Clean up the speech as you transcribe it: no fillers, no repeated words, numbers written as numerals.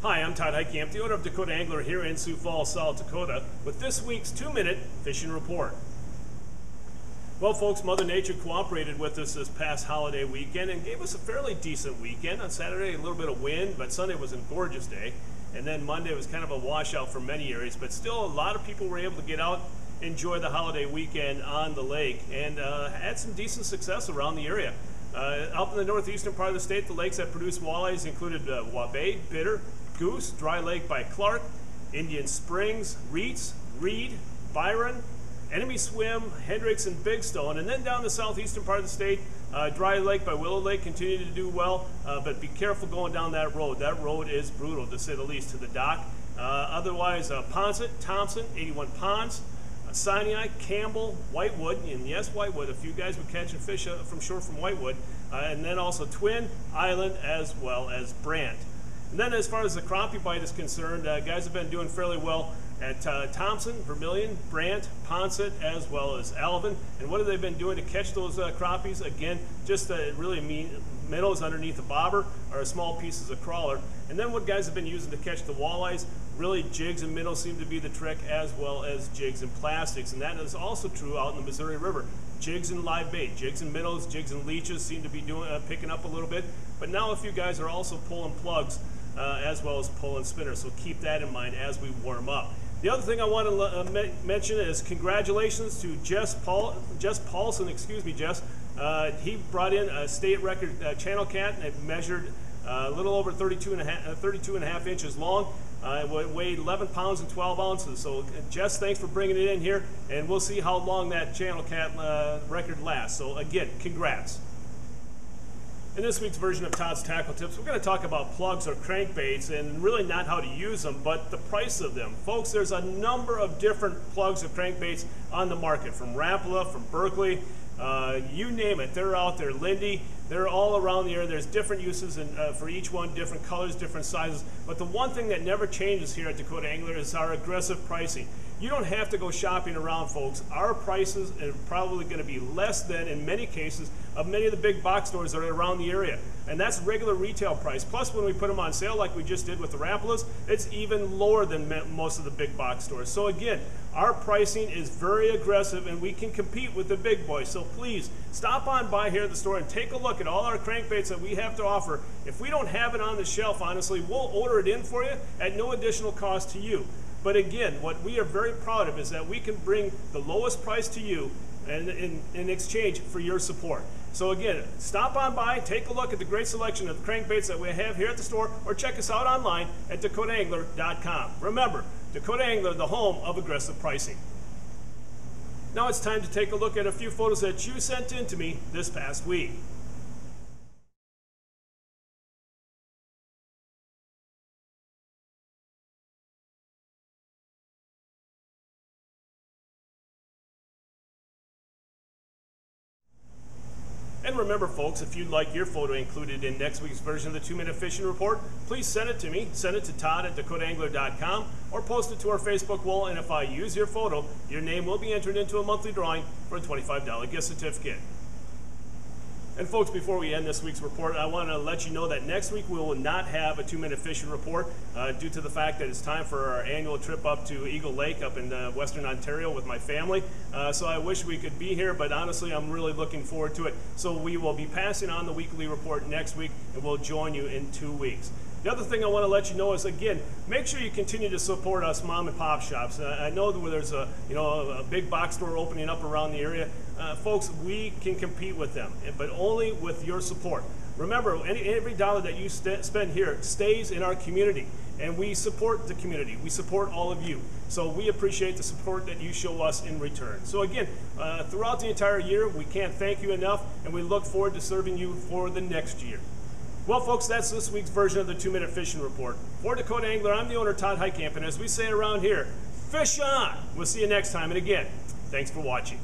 Hi, I'm Todd Heitkamp, the owner of Dakota Angler here in Sioux Falls, South Dakota, with this week's 2-minute fishing report. Well, folks, Mother Nature cooperated with us this past holiday weekend and gave us a fairly decent weekend. On Saturday, a little bit of wind, but Sunday was a gorgeous day. And then Monday was kind of a washout for many areas, but still a lot of people were able to get out, enjoy the holiday weekend on the lake, and had some decent success around the area. Up in the northeastern part of the state, the lakes that produce walleyes included Wabay, Bitter, Goose, Dry Lake by Clark, Indian Springs, Reeds, Reed, Byron, Enemy Swim, Hendricks, and Big Stone. And then down the southeastern part of the state, Dry Lake by Willow Lake continued to do well, but be careful going down that road. That road is brutal, to say the least, to the dock. Otherwise, Ponset, Thompson, 81 Ponds, Sinai, Campbell, Whitewood, and yes, Whitewood. A few guys were catching fish from shore from Whitewood, and then also Twin, Island, as well as Brant. And then as far as the crappie bite is concerned, guys have been doing fairly well at Thompson, Vermilion, Brant, Ponset, as well as Alvin. And what have they been doing to catch those crappies? Again, just really minnows underneath the bobber or small pieces of crawler. And then what guys have been using to catch the walleyes, really jigs and minnows seem to be the trick, as well as jigs and plastics. And that is also true out in the Missouri River. Jigs and live bait, jigs and minnows, jigs and leeches seem to be picking up a little bit. But now a few guys are also pulling plugs as well as pulling spinners. So keep that in mind as we warm up. The other thing I want to mention is congratulations to Jess Paulson, excuse me, Jess. He brought in a state record channel cat and it measured a little over 32 and a half inches long. It weighed 11 pounds and 12 ounces. So Jess, thanks for bringing it in here, and we'll see how long that channel cat record lasts. So again, congrats. In this week's version of Todd's Tackle Tips, we're going to talk about plugs or crankbaits, and really not how to use them, but the price of them. Folks, there's a number of different plugs or crankbaits on the market, from Rapala, from Berkeley, you name it, they're out there. Lindy, they're all around the area. There's different uses for each one, different colors, different sizes. But the one thing that never changes here at Dakota Angler is our aggressive pricing. You don't have to go shopping around, folks. Our prices are probably going to be less than, in many cases, of many of the big box stores that are around the area. And that's regular retail price. Plus, when we put them on sale, like we just did with the Rapalas, it's even lower than most of the big box stores. So again, our pricing is very aggressive, and we can compete with the big boys. So please, stop on by here at the store and take a look at all our crankbaits that we have to offer. If we don't have it on the shelf, honestly, we'll order it in for you at no additional cost to you. But again, what we are very proud of is that we can bring the lowest price to you and in exchange for your support. So again, stop on by, take a look at the great selection of the crankbaits that we have here at the store, or check us out online at dakotaangler.com. Remember, Dakota Angler, the home of aggressive pricing. Now it's time to take a look at a few photos that you sent in to me this past week. And remember, folks, if you'd like your photo included in next week's version of the 2-Minute Fishing Report, please send it to me. Send it to Todd at dakotaangler.com or post it to our Facebook wall. And if I use your photo, your name will be entered into a monthly drawing for a $25 gift certificate. And folks, before we end this week's report, I want to let you know that next week we will not have a 2-Minute Fishing Report due to the fact that it's time for our annual trip up to Eagle Lake up in Western Ontario with my family. So I wish we could be here, but honestly, I'm really looking forward to it. So we will be passing on the weekly report next week, and we'll join you in 2 weeks. The other thing I want to let you know is, again, make sure you continue to support us mom and pop shops. I know that there's a big box store opening up around the area. Folks, we can compete with them, but only with your support. Remember, every dollar that you spend here stays in our community, and we support the community. We support all of you. So we appreciate the support that you show us in return. So again, throughout the entire year, we can't thank you enough, and we look forward to serving you for the next year. Well, folks, that's this week's version of the 2-Minute Fishing Report. For Dakota Angler, I'm the owner, Todd Heitkamp, and as we say around here, fish on! We'll see you next time, and again, thanks for watching.